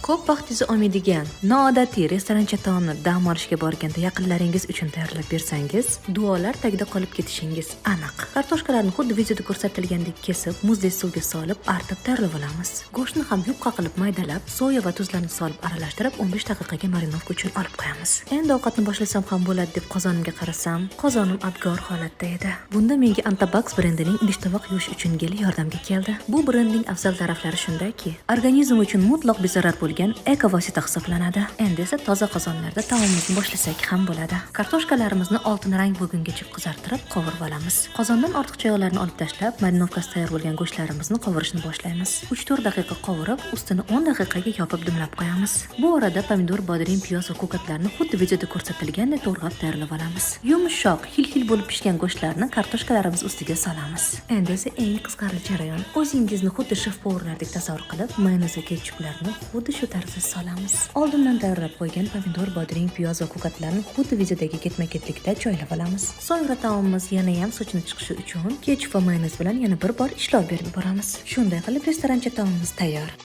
Ko'p vaqtingizni olmaydigan noodatiy restorancha taomni dam olishga borganda yaqinlaringiz uchun tayyorlab bersangiz, duolar tagida qolib ketishingiz aniq. Kartoshkalarni xuddi videoda ko'rsatilgandek kesib, muzdek suvga solib, artib tayyorlab olamiz. Go'shtni ham yupqa qilib maydalab, soya va tuzlarni solib aralashtirib 15 daqiqaga marinovka uchun olib qo'yamiz. Endi ovqatni boshlasam ham bo'ladi deb qozonimga qarasam, qozonim abgor holatda edi. Bunda menga Antabax brendining idish-tovoq yuvish uchun geli yordamga keldi. Bu brendning afzal taraflari shundaki, organizm uchun mutlaq bezarar bo'lgan eko vosita hisoblanadi. Endi esa toza qozonlarda taomimizni boshlasak ham bo'ladi. Kartoshkalarimizni oltin rang bo'lgungacha qizartirib qovurib olamiz. Qozondan ortiqcha yog'larni olib tashlab, marinovkasi tayyor bo'lgan go'shtlarimizni qovurishni boshlaymiz. 3-4 daqiqa qovurib, ustini 10 daqiqaga yopib dimlab qo'yamiz. Bu orada pomidor, bodring, piyoz va ko'katlarni xuddi videoda ko'rsatilgandek to'g'rab tayyorlab olamiz. Yumshoq, xil-xil bo'lib pishgan go'shtlarni kartoshkalarimiz ustiga solamiz. Endi esa eng qiziqarli jarayon. O'zingizni xuddi shef-povurlardek tasavvur qilib, mayonez va ketchuplarni xuddi shu tarzda solamiz. Oldindan tayyorlab qo'ygan pomidor, bodring, piyoz va ko'katlarni xuddi videodagi ketma-ketlikda joylab olamiz. So'ngra taomimiz yana ham sochini chiqishi uchun ketchup va mayonez bilan yana bir bor ishlov berib boramiz. Shunday qilib restorancha taomimiz tayyor.